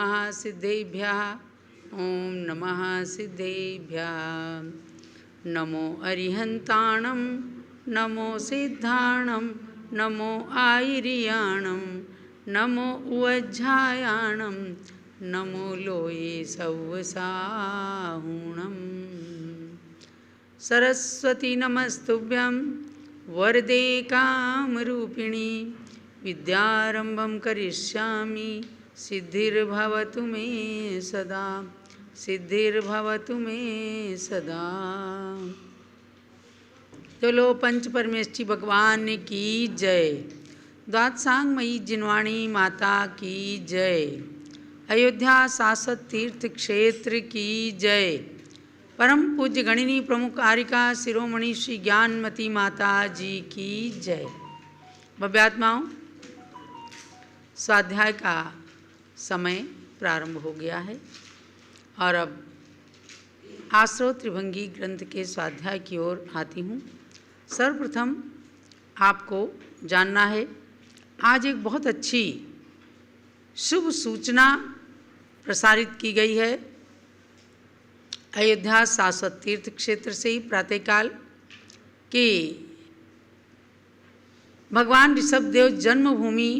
नमः सिद्धेभ्यः। ओम नमः सिद्धेभ्यः। नमो अरिहन्ताणं नमो सिद्धाणं नमो आयिर्याणं नमो उवज्झायाणं नमो लोये सव्वसाहुणम्। सरस्वती नमस्तुभ्यं वरदे कामरूपिणी विद्यारंभं करिष्यामि सिद्धिर्भवतु मे सदा सिद्धिर्भवतु मे सदा। चलो पंच परमेष्ठी भगवान की जय। द्वादशांगमयी जिनवाणी माता की जय। अयोध्या शाश्वत तीर्थ क्षेत्र की जय। परम पूज्य गणिनी प्रमुख आरिका शिरोमणि श्री ज्ञानमती माता जी की जय। भव्यात्माओं, स्वाध्याय का समय प्रारंभ हो गया है और अब आश्रव त्रिभंगी ग्रंथ के स्वाध्याय की ओर आती हूँ। सर्वप्रथम आपको जानना है, आज एक बहुत अच्छी शुभ सूचना प्रसारित की गई है। अयोध्या शाश्वत तीर्थ क्षेत्र से ही प्रातःकाल के भगवान ऋषभदेव जन्मभूमि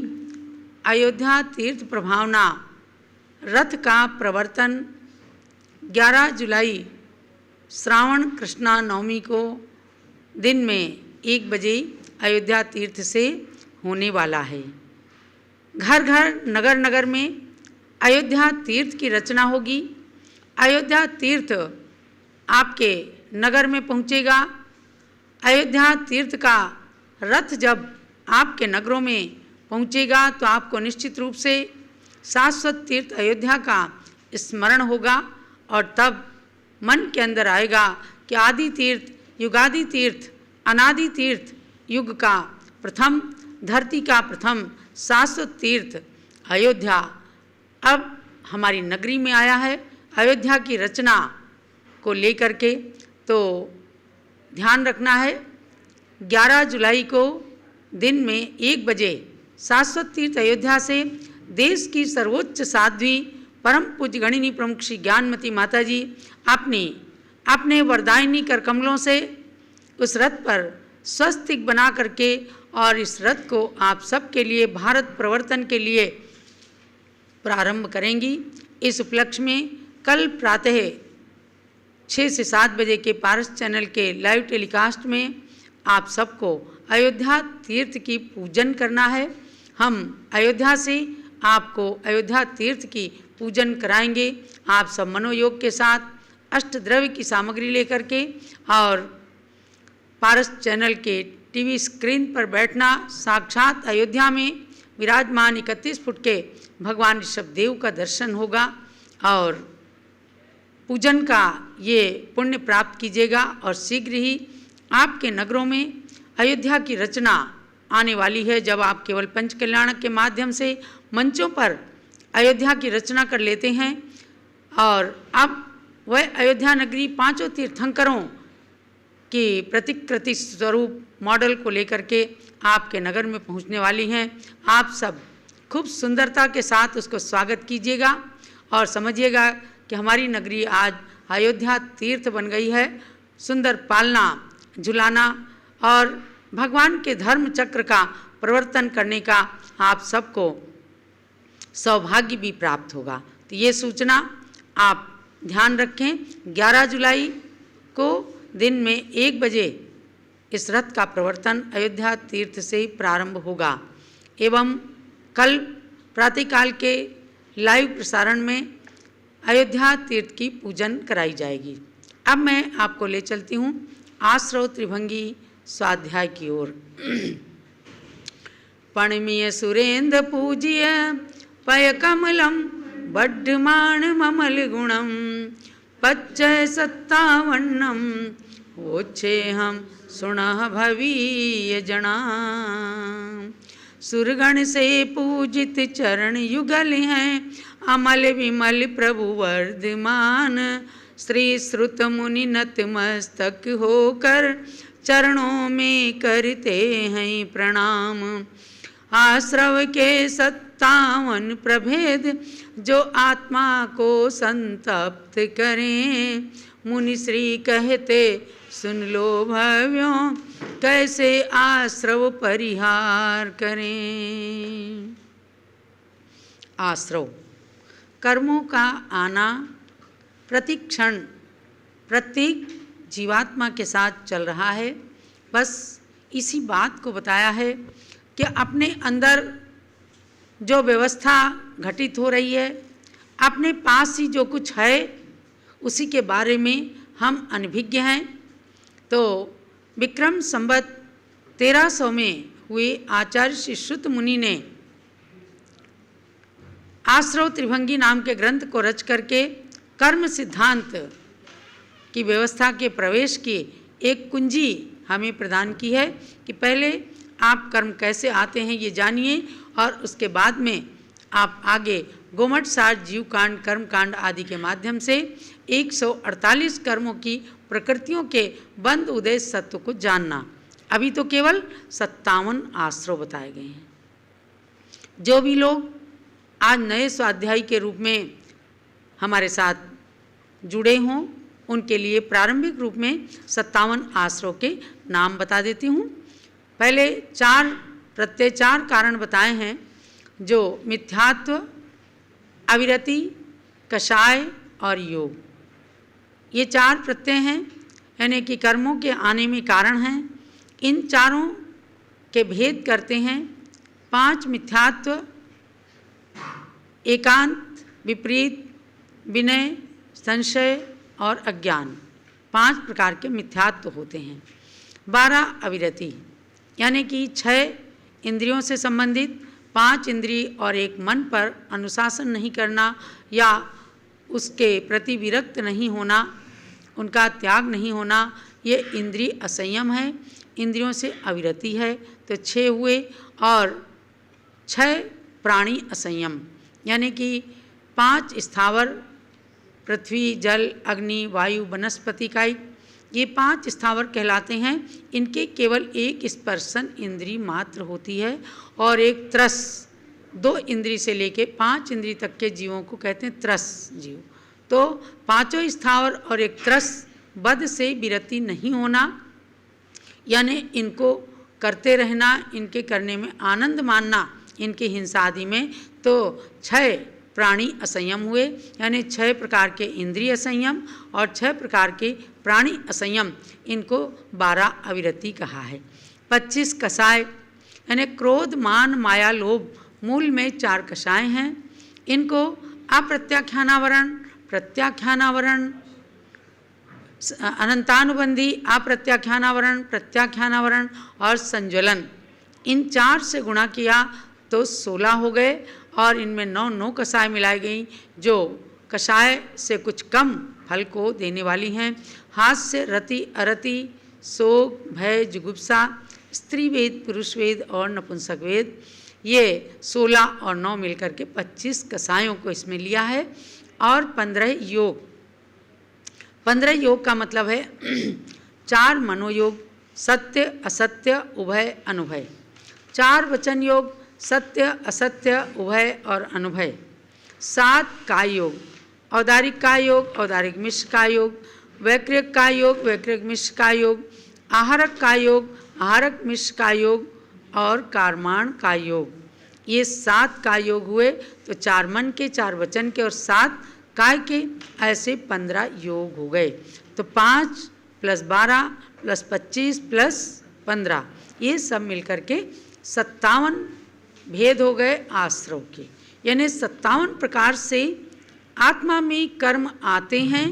अयोध्या तीर्थ प्रभावना रथ का प्रवर्तन 11 जुलाई श्रावण कृष्णा नवमी को दिन में 1 बजे अयोध्या तीर्थ से होने वाला है। घर घर नगर नगर में अयोध्या तीर्थ की रचना होगी। अयोध्या तीर्थ आपके नगर में पहुँचेगा। अयोध्या तीर्थ का रथ जब आपके नगरों में पहुँचेगा तो आपको निश्चित रूप से शाश्वत तीर्थ अयोध्या का स्मरण होगा और तब मन के अंदर आएगा कि आदि तीर्थ, युगादि तीर्थ, अनादि तीर्थ, युग का प्रथम, धरती का प्रथम शाश्वत तीर्थ अयोध्या अब हमारी नगरी में आया है। अयोध्या की रचना को लेकर के तो ध्यान रखना है। 11 जुलाई को दिन में 1 बजे शाश्वत तीर्थ अयोध्या से देश की सर्वोच्च साध्वी परम पूज्य गणिनी प्रमुख श्री ज्ञानमती माता जी अपने वरदायिनी कर कमलों से उस रथ पर स्वस्तिक बना करके और इस रथ को आप सबके लिए भारत प्रवर्तन के लिए प्रारंभ करेंगी। इस उपलक्ष्य में कल प्रातः 6 से 7 बजे के पारस चैनल के लाइव टेलीकास्ट में आप सबको अयोध्या तीर्थ की पूजन करना है। हम अयोध्या से आपको अयोध्या तीर्थ की पूजन कराएंगे। आप सब मनोयोग के साथ अष्टद्रव्य की सामग्री लेकर के और पारस चैनल के टीवी स्क्रीन पर बैठना, साक्षात अयोध्या में विराजमान 31 फुट के भगवान ऋषभदेव का दर्शन होगा और पूजन का ये पुण्य प्राप्त कीजिएगा। और शीघ्र ही आपके नगरों में अयोध्या की रचना आने वाली है। जब आप केवल पंच कल्याणक के माध्यम से मंचों पर अयोध्या की रचना कर लेते हैं और अब वह अयोध्या नगरी 5 तीर्थंकरों की प्रतिकृति स्वरूप मॉडल को लेकर के आपके नगर में पहुंचने वाली हैं। आप सब खूब सुंदरता के साथ उसको स्वागत कीजिएगा और समझिएगा कि हमारी नगरी आज अयोध्या तीर्थ बन गई है। सुंदर पालना, झुलाना और भगवान के धर्म चक्र का प्रवर्तन करने का आप सबको सौभाग्य भी प्राप्त होगा। तो ये सूचना आप ध्यान रखें। 11 जुलाई को दिन में 1 बजे इस रथ का प्रवर्तन अयोध्या तीर्थ से प्रारंभ होगा एवं कल प्रातःकाल के लाइव प्रसारण में अयोध्या तीर्थ की पूजन कराई जाएगी। अब मैं आपको ले चलती हूँ आश्रव त्रिभंगी स्वाध्याय की ओर। पणमीय सुरेंद्र पूज्य पय कमलम बड्ढमाण ममल गुणम पच्चय सत्तावन्नम ओच्छे हम सुनः भवीय जना। सुरगण से पूजित चरण युगल हैं अमल विमल प्रभु वर्धमान। श्री श्रुत मुनि नतमस्तक होकर चरणों में करते हैं प्रणाम। आश्रव के सत्य 57 प्रभेद जो आत्मा को संतप्त करें। मुनि श्री कहते सुन लो भव्यों, कैसे आश्रव परिहार करें। आश्रव कर्मों का आना प्रतिक्षण प्रत्येक जीवात्मा के साथ चल रहा है। बस इसी बात को बताया है कि अपने अंदर जो व्यवस्था घटित हो रही है, अपने पास ही जो कुछ है उसी के बारे में हम अनभिज्ञ हैं। तो विक्रम संवत 1300 में हुए आचार्य श्री श्रुत मुनि ने आश्रव त्रिभंगी नाम के ग्रंथ को रच करके कर्म सिद्धांत की व्यवस्था के प्रवेश की एक कुंजी हमें प्रदान की है कि पहले आप कर्म कैसे आते हैं ये जानिए, और उसके बाद में आप आगे गोमठ सार जीव कांड कर्म कांड आदि के माध्यम से 148 कर्मों की प्रकृतियों के बंद उदय सत्व को जानना। अभी तो केवल 57 आश्रव बताए गए हैं। जो भी लोग आज नए स्वाध्यायी के रूप में हमारे साथ जुड़े हों, उनके लिए प्रारंभिक रूप में 57 आश्रव के नाम बता देती हूँ। पहले 4 प्रत्यय 4 कारण बताए हैं, जो मिथ्यात्व, अविरति, कषाय और योग। ये 4 प्रत्यय हैं, यानी कि कर्मों के आने में कारण हैं। इन चारों के भेद करते हैं 5 मिथ्यात्व, एकांत, विपरीत, विनय, संशय और अज्ञान। 5 प्रकार के मिथ्यात्व होते हैं। 12 अविरति, यानी कि 6 इंद्रियों से संबंधित, 5 इंद्रिय और 1 मन पर अनुशासन नहीं करना या उसके प्रति विरक्त नहीं होना, उनका त्याग नहीं होना, ये इंद्रिय असंयम है, इंद्रियों से अविरति है। तो 6 हुए। और 6 प्राणी असंयम, यानी कि 5 स्थावर, पृथ्वी, जल, अग्नि, वायु, वनस्पति कायिक, ये 5 स्थावर कहलाते हैं। इनके केवल 1 स्पर्शन इंद्री मात्र होती है और 1 त्रस, 2 इंद्री से लेके 5 इंद्री तक के जीवों को कहते हैं त्रस जीव। तो 5 स्थावर और 1 त्रस, बद से विरति नहीं होना, यानी इनको करते रहना, इनके करने में आनंद मानना, इनकी हिंसा आदि में। तो 6 प्राणी असंयम हुए, यानी 6 प्रकार के इंद्रिय असंयम और 6 प्रकार के प्राणी असंयम, इनको 12 अविरति कहा है। 25 कषाय, यानी क्रोध, मान, माया, लोभ, मूल में 4 कषाय हैं। इनको अप्रत्याख्यानावरण, प्रत्याख्यानावरण, अनंतानुबंधी, अप्रत्याख्यानावरण, प्रत्याख्यानावरण और संज्वलन, इन 4 से गुणा किया तो 16 हो गए। और इनमें 9 कषाय मिलाई गई, जो कषाय से कुछ कम फल को देने वाली हैं। हास्य, रति, अरति, शोक, भय, जुगुप्सा, स्त्री वेद, पुरुष वेद और नपुंसक वेद, ये 16 और 9 मिलकर के 25 कषायों को इसमें लिया है। और 15 योग। 15 योग का मतलब है 4 मनोयोग, सत्य, असत्य, उभय, अनुभय। 4 वचन योग, सत्य, असत्य, उभय और अनुभय। 7 काय योग, औदारिक काय योग, औदारिक मिश्र काय योग, वैक्रिक काय योग, वैक्रिक मिश्र काय योग, आहारक काय योग, आहारक मिश्र काय योग और कारमाण काय योग। ये 7 काय योग हुए। तो 4 मन के, 4 वचन के और 7 काय के, ऐसे 15 योग हो गए। तो 5 + 12 + 25 + 15, ये सब मिलकर के 57 भेद हो गए आश्रव के। यानी 57 प्रकार से आत्मा में कर्म आते हैं,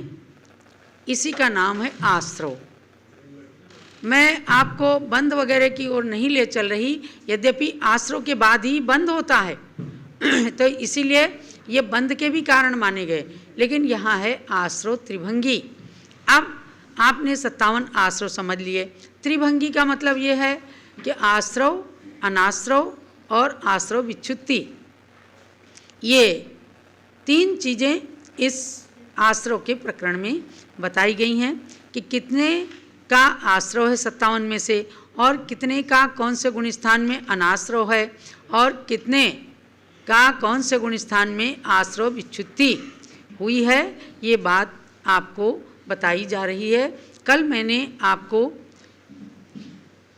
इसी का नाम है आश्रव। मैं आपको बंध वगैरह की ओर नहीं ले चल रही, यद्यपि आश्रव के बाद ही बंध होता है तो इसीलिए ये बंध के भी कारण माने गए, लेकिन यहाँ है आश्रव त्रिभंगी। अब आपने 57 आश्रव समझ लिए। त्रिभंगी का मतलब ये है कि आश्रव, अनाश्रव और आश्रव विच्छुत्ति, ये 3 चीज़ें इस आश्रव के प्रकरण में बताई गई हैं कि कितने का आश्रव है 57 में से, और कितने का कौन से गुण स्थान में अनाश्रव है, और कितने का कौन से गुण स्थान में आश्रव विच्छुत्ति हुई है, ये बात आपको बताई जा रही है। कल मैंने आपको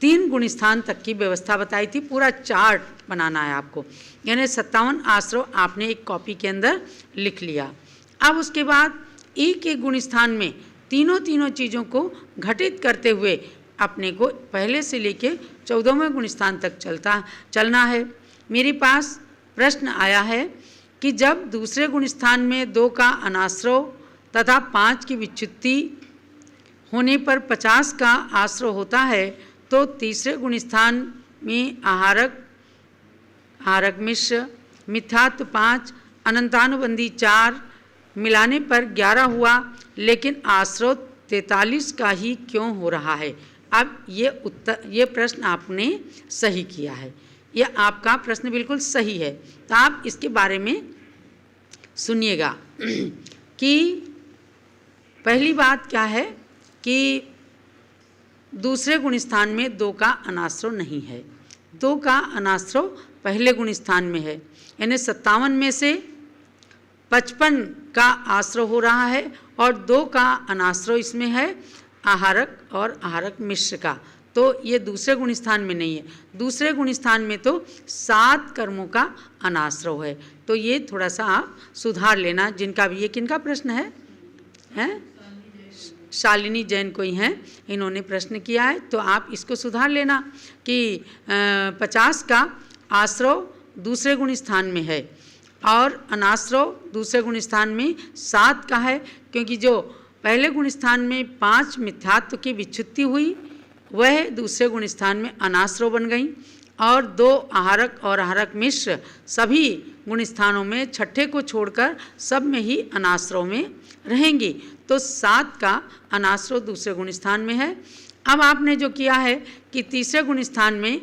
3 गुण स्थान तक की व्यवस्था बताई थी, पूरा चार्ट बनाना है आपको, यानी 57 आश्रव आपने एक कॉपी के अंदर लिख लिया। अब उसके बाद एक एक गुण स्थान में तीनों चीज़ों को घटित करते हुए अपने को पहले से लेके 14वें गुण स्थान तक चलना है। मेरे पास प्रश्न आया है कि जब दूसरे गुण स्थान में 2 का अनाश्रव तथा 5 की विच्छुत्ति होने पर 50 का आश्रव होता है, तो तीसरे गुण स्थान में आहारक मिश्र मिथ्यात्व 5 अनंतानुबंधी 4 मिलाने पर 11 हुआ, लेकिन आश्रव 43 का ही क्यों हो रहा है। अब ये प्रश्न आपने सही किया है, यह आपका प्रश्न बिल्कुल सही है। तो आप इसके बारे में सुनिएगा कि पहली बात क्या है कि दूसरे गुण स्थान में 2 का अनाश्रव नहीं है। 2 का अनाश्रव पहले गुण स्थान में है, यानी 57 में से 55 का आश्रव हो रहा है और 2 का अनाश्रव इसमें है आहारक और आहारक मिश्र का, तो ये दूसरे गुण स्थान में नहीं है। दूसरे गुण स्थान में तो 7 कर्मों का अनाश्रव है। तो ये थोड़ा सा आप सुधार लेना। जिनका भी, ये किनका प्रश्न है? शालिनी जैन कोई हैं, इन्होंने प्रश्न किया है, तो आप इसको सुधार लेना कि 50 का आश्रव दूसरे गुण स्थान में है और अनाश्रव दूसरे गुण स्थान में 7 का है, क्योंकि जो पहले गुण स्थान में 5 मिथ्यात्व की विच्छुत्ति हुई वह दूसरे गुण स्थान में अनाश्रव बन गई, और 2 आहारक और आहारक मिश्र सभी गुण स्थानों में छठे को छोड़कर सब में ही अनाश्रव में रहेंगी। तो 7 का अनाश्रव दूसरे गुण स्थान में है। अब आपने जो किया है कि तीसरे गुण स्थान में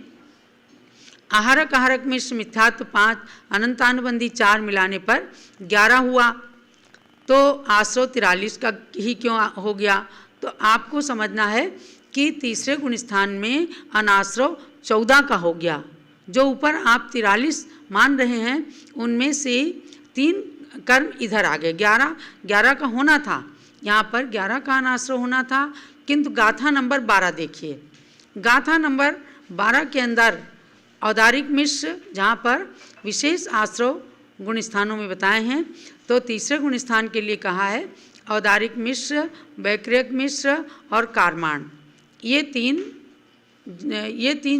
आहारक आहारक मिश्र मिथ्यात्व 5 अनंतानुबंधी 4 मिलाने पर 11 हुआ, तो आश्रव 43 का ही क्यों हो गया। तो आपको समझना है कि तीसरे गुण स्थान में अनाश्रव 14 का हो गया। जो ऊपर आप 43 मान रहे हैं उनमें से 3 कर्म इधर आ गए। 11 का होना था, यहाँ पर 11 का अनाश्रव होना था, किंतु गाथा नंबर 12 देखिए। गाथा नंबर 12 के अंदर औदारिक मिश्र जहाँ पर विशेष आश्रव गुण स्थानों में बताए हैं, तो तीसरे गुण स्थान के लिए कहा है औदारिक मिश्र, वैक्रियक मिश्र और कारमाण। ये तीन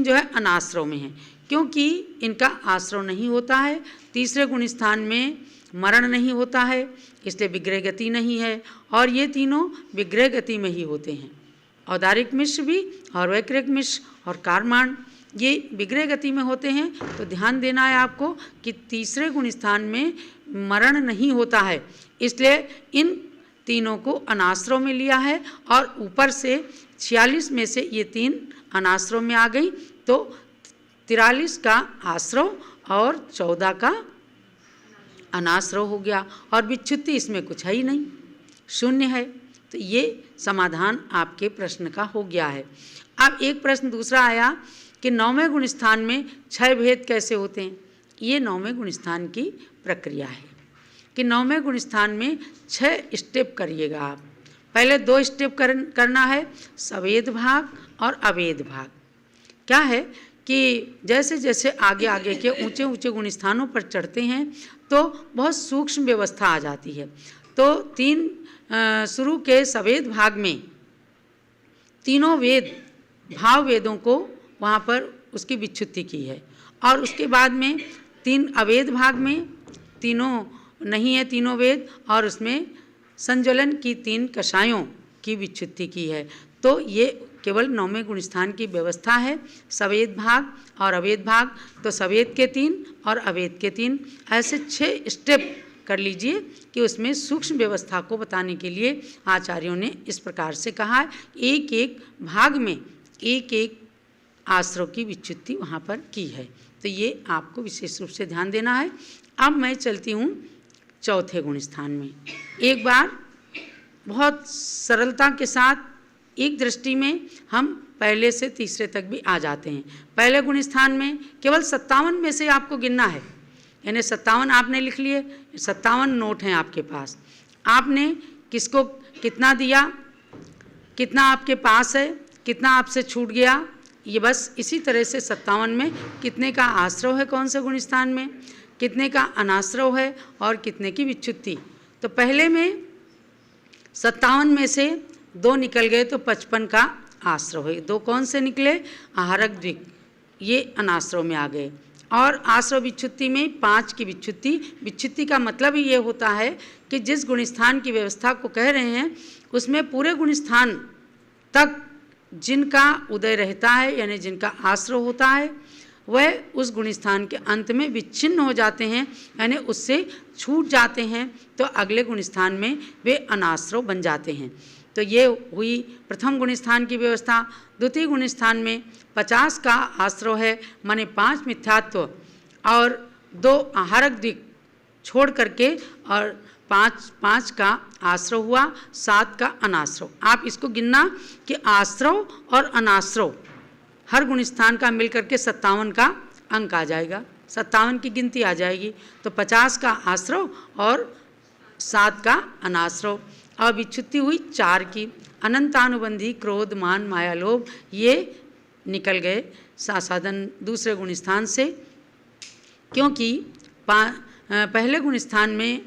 जो है अनाश्रव में हैं, क्योंकि इनका आश्रव नहीं होता है। तीसरे गुण स्थान में मरण नहीं होता है, इसलिए विग्रह गति नहीं है, और ये तीनों विग्रह गति में ही होते हैं। औदारिक मिश्र भी और वैक्रियक मिश्र और कारमाण ये विग्रह गति में होते हैं। तो ध्यान देना है आपको कि तीसरे गुण स्थान में मरण नहीं होता है, इसलिए इन तीनों को अनाश्रव में लिया है, और ऊपर से 46 में से ये 3 अनाश्रव में आ गई, तो 43 का आश्रव और 14 का अनाश्रव हो गया, और विच्छुत्ति इसमें कुछ है ही नहीं, शून्य है। तो ये समाधान आपके प्रश्न का हो गया है। अब एक प्रश्न दूसरा आया कि 9वें गुण स्थान में 6 भेद कैसे होते हैं। ये 9वें गुण स्थान की प्रक्रिया है कि 9वें गुण स्थान में 6 स्टेप करिएगा आप। पहले 2 स्टेप करना है, सवेद भाग और अवेद भाग। क्या है कि जैसे जैसे आगे के ऊंचे गुण स्थानों पर चढ़ते हैं तो बहुत सूक्ष्म व्यवस्था आ जाती है। तो 3 शुरू के सवेद भाग में तीनों वेद भाव वेदों को वहाँ पर उसकी विच्छुत्ति की है, और उसके बाद में 3 अवेद भाग में तीनों नहीं है, तीनों वेद, और उसमें संज्वलन की 3 कषायों की विच्छुत्ति की है। तो ये केवल 9वें गुण स्थान की व्यवस्था है, सवेद भाग और अवेद भाग। तो सवेद के 3 और अवेद के 3, ऐसे 6 स्टेप कर लीजिए कि उसमें सूक्ष्म व्यवस्था को बताने के लिए आचार्यों ने इस प्रकार से कहा है। एक एक भाग में एक एक आश्रव की विच्छुत्ति वहाँ पर की है। तो ये आपको विशेष रूप से ध्यान देना है। अब मैं चलती हूँ चौथे गुण स्थान में। एक बार बहुत सरलता के साथ एक दृष्टि में हम पहले से तीसरे तक भी आ जाते हैं। पहले गुण स्थान में केवल 57 में से आपको गिनना है, यानी 57 आपने लिख लिए, 57 नोट हैं आपके पास। आपने किसको कितना दिया, कितना आपके पास है, कितना आपसे छूट गया, ये बस इसी तरह से 57 में कितने का आश्रव है कौन से गुण स्थान में, कितने का अनाश्रव है और कितने की विच्युति। तो पहले में 57 में से 2 निकल गए तो 55 का आश्रव है। 2 कौन से निकले, आहारक द्विक, ये अनाश्रव में आ गए। और आश्रव विच्युति में 5 की विच्युति। विच्युति का मतलब ही ये होता है कि जिस गुणस्थान की व्यवस्था को कह रहे हैं उसमें पूरे गुणस्थान तक जिनका उदय रहता है यानी जिनका आश्रव होता है वह उस गुणस्थान के अंत में विच्छिन्न हो जाते हैं, यानी उससे छूट जाते हैं, तो अगले गुणस्थान में वे अनाश्रव बन जाते हैं। तो ये हुई प्रथम गुणस्थान की व्यवस्था। द्वितीय गुणस्थान में 50 का आश्रव है, माने 5 मिथ्यात्व और 2 आहारक द्विक छोड़ करके, और 5 का आश्रव हुआ, 7 का अनाश्रव। आप इसको गिनना कि आश्रव और अनाश्रव हर गुणस्थान का मिलकर के 57 का अंक आ जाएगा, 57 की गिनती आ जाएगी। तो 50 का आश्रव और 7 का अनाश्रव। और विच्युति हुई 4 की, अनंतानुबंधी, क्रोध, मान, माया, लोभ, ये निकल गए साधन दूसरे गुणस्थान से, क्योंकि पहले गुणस्थान में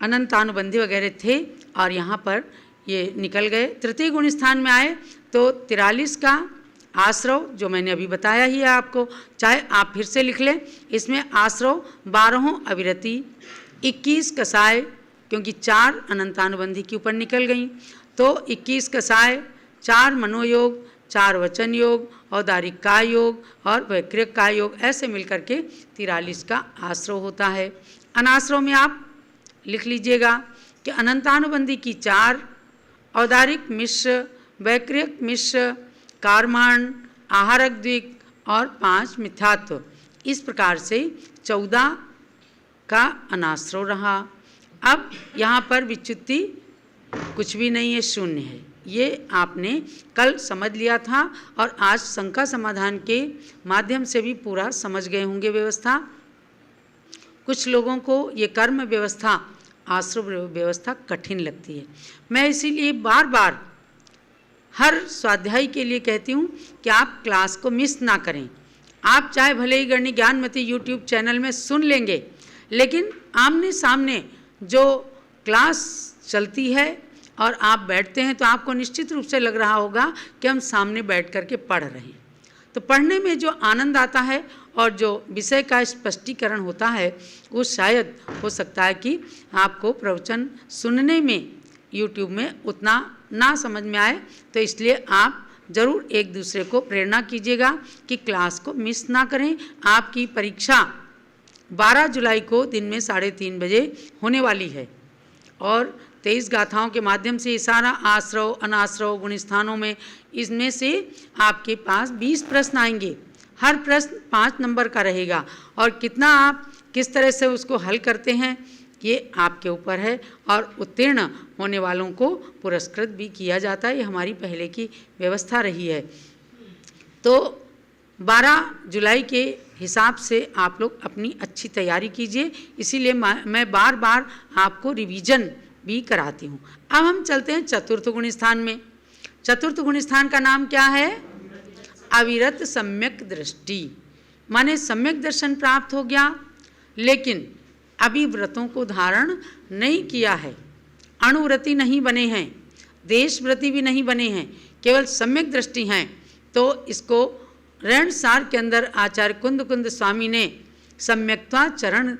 अनंतानुबंधी वगैरह थे और यहाँ पर ये निकल गए। तृतीय गुणस्थान में आए तो 43 का आश्रव, जो मैंने अभी बताया ही है आपको, चाहे आप फिर से लिख लें। इसमें आश्रव 12 अविरति, 21 कसाय, क्योंकि 4 अनंतानुबंधी के ऊपर निकल गई, तो 21 कसाय, 4 मनोयोग, 4 वचन योग, औदारिक का योग और वैक्रिक का योग, ऐसे मिलकर के 43 का आश्रव होता है। अनाश्रव में आप लिख लीजिएगा कि अनंतानुबंधी की 4, औदारिक मिश्र, वैक्रिक मिश्र, कारमाण, आहारक द्विक और 5 मिथ्यात्व। इस प्रकार से 14 का अनाश्रव रहा। अब यहाँ पर विच्युति कुछ भी नहीं है, शून्य है। ये आपने कल समझ लिया था और आज शंका समाधान के माध्यम से भी पूरा समझ गए होंगे व्यवस्था। कुछ लोगों को ये कर्म व्यवस्था, आश्रव व्यवस्था कठिन लगती है। मैं इसीलिए बार बार हर स्वाध्याय के लिए कहती हूँ कि आप क्लास को मिस ना करें। आप चाहे भले ही गणित ज्ञानमती यूट्यूब चैनल में सुन लेंगे, लेकिन आमने सामने जो क्लास चलती है और आप बैठते हैं तो आपको निश्चित रूप से लग रहा होगा कि हम सामने बैठ कर के पढ़ रहे हैं। तो पढ़ने में जो आनंद आता है और जो विषय का स्पष्टीकरण होता है वो शायद हो सकता है कि आपको प्रवचन सुनने में यूट्यूब में उतना ना समझ में आए। तो इसलिए आप ज़रूर एक दूसरे को प्रेरणा कीजिएगा कि क्लास को मिस ना करें। आपकी परीक्षा 12 जुलाई को दिन में 3:30 बजे होने वाली है और 23 गाथाओं के माध्यम से ये सारा आश्रव, अनाश्रव, गुणस्थानों में इसमें से आपके पास 20 प्रश्न आएंगे। हर प्रश्न 5 नंबर का रहेगा और कितना आप किस तरह से उसको हल करते हैं ये आपके ऊपर है। और उत्तीर्ण होने वालों को पुरस्कृत भी किया जाता है, ये हमारी पहले की व्यवस्था रही है। तो 12 जुलाई के हिसाब से आप लोग अपनी अच्छी तैयारी कीजिए, इसीलिए मैं बार बार आपको रिवीजन भी कराती हूँ। अब हम चलते हैं चतुर्थ गुणस्थान में। चतुर्थ गुणस्थान का नाम क्या है? अविरत सम्यक दृष्टि, माने सम्यक दर्शन प्राप्त हो गया लेकिन अभी व्रतों को धारण नहीं किया है, अणुव्रती नहीं बने हैं, देशव्रती भी नहीं बने हैं, केवल सम्यक दृष्टि हैं। तो इसको रणसार के अंदर आचार्य कुंद स्वामी ने सम्यक्त्वा चरण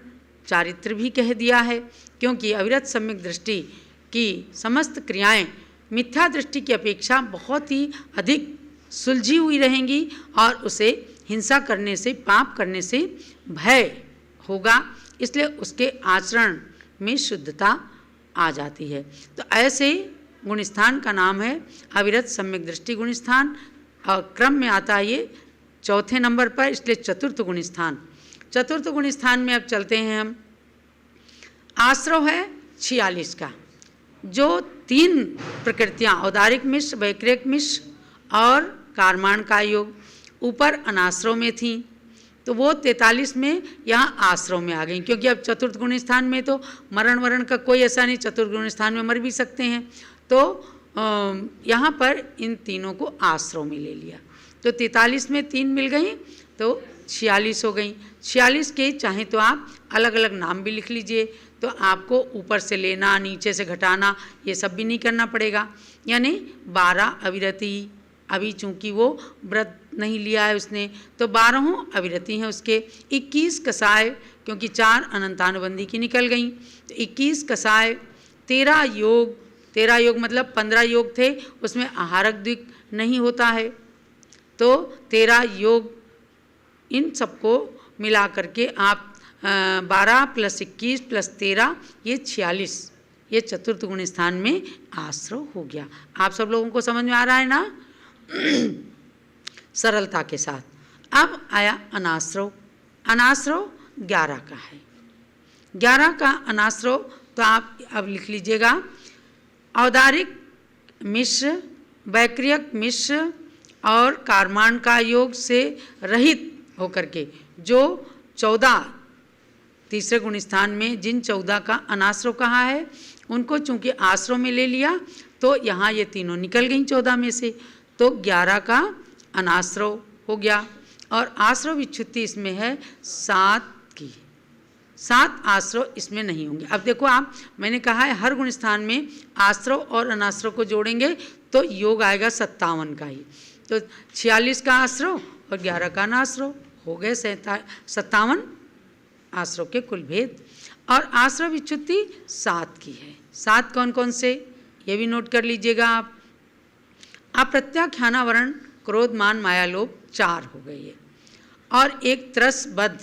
चारित्र भी कह दिया है, क्योंकि अविरत सम्यक दृष्टि की समस्त क्रियाएं मिथ्या दृष्टि की अपेक्षा बहुत ही अधिक सुलझी हुई रहेंगी और उसे हिंसा करने से, पाप करने से भय होगा, इसलिए उसके आचरण में शुद्धता आ जाती है। तो ऐसे गुणस्थान का नाम है अविरत सम्यक दृष्टि गुणस्थान और क्रम में आता है ये 4थे नंबर पर, इसलिए चतुर्थ गुणस्थान। चतुर्थ गुणस्थान में अब चलते हैं हम। आश्रव है 46 का, जो 3 प्रकृतियाँ औदारिक मिश्र, वैक्रिक मिश्र और कारमाण का योग ऊपर अनाश्रव में थीं, तो वो 43 में यहाँ आश्रव में आ गई, क्योंकि अब चतुर्थ गुण स्थान में तो मरण वरण का कोई ऐसा नहीं, चतुर्थ गुण स्थान में मर भी सकते हैं। तो यहाँ पर इन तीनों को आश्रव में ले लिया, तो 43 में 3 मिल गई तो 46 हो गई। 46 के चाहे तो आप अलग अलग नाम भी लिख लीजिए, तो आपको ऊपर से लेना नीचे से घटाना ये सब भी नहीं करना पड़ेगा। यानी 12 अविरति, अभी चूंकि वो व्रत नहीं लिया है उसने, तो 12 अविरति हैं उसके। 21 कसाय, क्योंकि 4 अनंतानुबंधी की निकल गई, तो 21 कसाय। 13 योग, 13 योग मतलब 15 योग थे, उसमें आहारक द्विक नहीं होता है, तो 13 योग। इन सबको मिला करके आप 12 + 21 + 13 ये 46, ये चतुर्थ गुण स्थान में आश्रव हो गया। आप सब लोगों को समझ में आ रहा है ना सरलता के साथ। अब आया अनाश्रव। अनाश्रव 11 का है। 11 का अनाश्रव तो आप अब लिख लीजिएगा, औदारिक मिश्र, वैक्रियक मिश्र और कारमान का योग से रहित होकर के जो 14 तीसरे गुण स्थान में जिन 14 का अनाश्रव कहा है, उनको चूंकि आश्रव में ले लिया तो यहाँ ये तीनों निकल गई 14 में से, तो 11 का अनाश्रव हो गया। और आश्रव विच्छुत्ति इसमें है 7 की, 7 आश्रव इसमें नहीं होंगे। अब देखो आप, मैंने कहा है हर गुण स्थान में आश्रव और अनाश्रव को जोड़ेंगे तो योग आएगा 57 का ही, तो 46 का आश्रव और 11 का अनाश्रव हो गए 57 आश्रव के कुल भेद। और आश्रव विच्छुत्ति 7 की है। 7 कौन कौन से, ये भी नोट कर लीजिएगा आप। अप्रत्याख्यानावरण, क्रोध, मान, माया, लोभ 4 हो गई है। और एक त्रसबद्ध,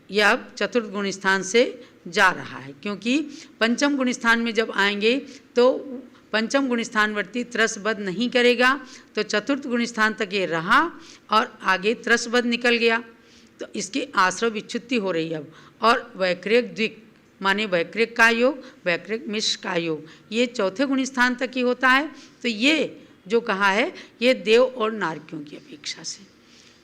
यह अब चतुर्थ गुण स्थान से जा रहा है, क्योंकि पंचम गुण स्थान में जब आएंगे तो पंचम गुण स्थानवर्ती त्रसबद्ध नहीं करेगा, तो चतुर्थ गुण स्थान तक ये रहा और आगे त्रसबद्ध निकल गया, तो इसकी आश्रव विच्छुत्ति हो रही है अब। और वैक्रियक द्विक माने वैक्रियक का योग, वैक्रियक मिश्र का योग, ये चौथे गुण स्थान तक ही होता है। तो ये जो कहा है ये देव और नारकियों की अपेक्षा से,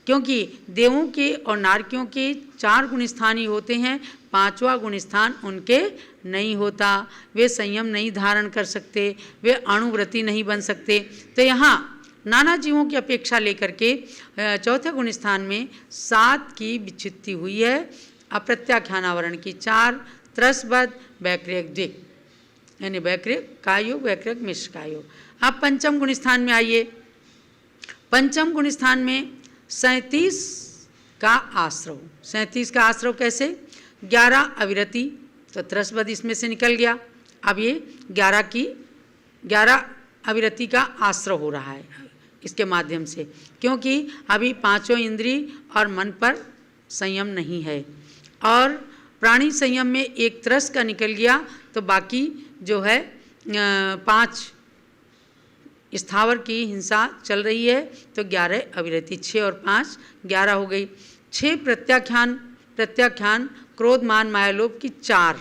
क्योंकि देवों के और नारकियों के 4 गुण स्थान ही होते हैं, 5वां गुण स्थान उनके नहीं होता, वे संयम नहीं धारण कर सकते, वे अणुव्रती नहीं बन सकते। तो यहाँ नाना जीवों की अपेक्षा लेकर के चौथे गुण स्थान में 7 की विच्छुत्ति हुई है। अप्रत्याख्यानावरण की 4, त्रसबद्ध, वैक्रियक द्विक यानी वैक्रियक का योग, वैक्रियक मिश्र का योग। आप पंचम गुण स्थान में आइए। पंचम गुण स्थान में 37 का आश्रव। 37 का आश्रव कैसे, 11 अविरति, तो त्रसबद्ध इसमें से निकल गया। अब ये 11 अविरति का आश्रव हो रहा है इसके माध्यम से, क्योंकि अभी 5 इंद्रिय और मन पर संयम नहीं है। और प्राणी संयम में एक त्रस का निकल गया, तो बाकी जो है 5 स्थावर की हिंसा चल रही है, तो 11 अविरति, 6 और 5 11 हो गई। 6 प्रत्याख्यान क्रोध, मान, माया, लोभ की 4,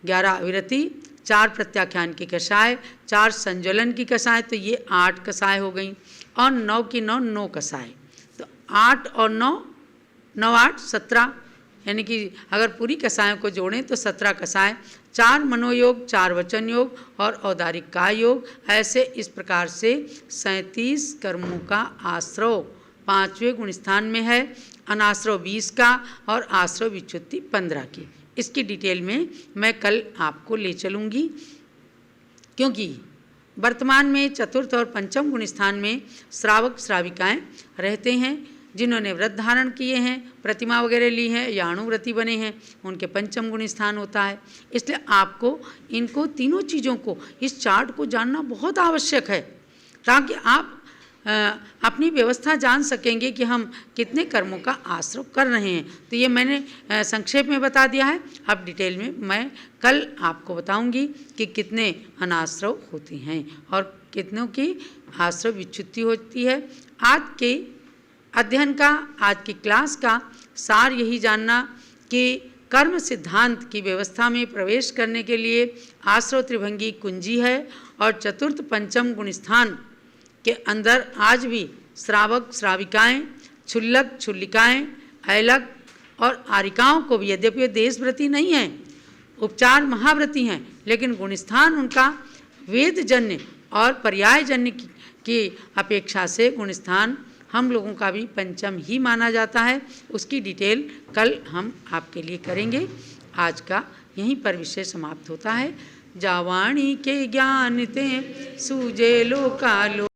11 अविरति, 4 प्रत्याख्यान की कषाय, 4 संज्वलन की कषाय, तो ये 8 कषाय हो गई। और 9 की 9 कषाय, तो 8 और 9 8 17, यानी कि अगर पूरी कषायों को जोड़ें तो 17 कषाय। 4 मनोयोग, 4 वचन योग और औदारिक का योग। ऐसे इस प्रकार से 37 कर्मों का आश्रव 5वें गुण स्थान में है। अनाश्रव 20 का और आश्रव विच्छुत्ति 15 की। इसकी डिटेल में मैं कल आपको ले चलूँगी, क्योंकि वर्तमान में चतुर्थ और पंचम गुण स्थान में श्रावक श्राविकाएँ रहते हैं। जिन्होंने व्रत धारण किए हैं, प्रतिमा वगैरह ली हैं या अणुव्रती बने हैं, उनके पंचम गुण स्थान होता है। इसलिए आपको इनको तीनों चीज़ों को, इस चार्ट को जानना बहुत आवश्यक है, ताकि आप अपनी व्यवस्था जान सकेंगे कि हम कितने कर्मों का आश्रव कर रहे हैं। तो ये मैंने संक्षेप में बता दिया है। अब डिटेल में मैं कल आपको बताऊंगी कि कितने अनाश्रव होते हैं और कितनों की आश्रव विच्छुत्ति होती है। आज के अध्ययन का, आज की क्लास का सार यही जानना कि कर्म सिद्धांत की व्यवस्था में प्रवेश करने के लिए आश्रव त्रिभंगी कुंजी है और चतुर्थ पंचम गुण स्थान के अंदर आज भी श्रावक श्राविकाएँ, क्षुल्लक क्षुल्लिकाएँ ऐलक और आरिकाओं को भी, यद्यपि वे देशव्रती नहीं हैं, उपचार महाव्रती हैं, लेकिन गुणस्थान उनका वेदजन्य और पर्यायजन्य की अपेक्षा से गुणस्थान हम लोगों का भी पंचम ही माना जाता है। उसकी डिटेल कल हम आपके लिए करेंगे। आज का यहीं पर विषय समाप्त होता है। जावाणी के ज्ञान ते सूझे लोकालो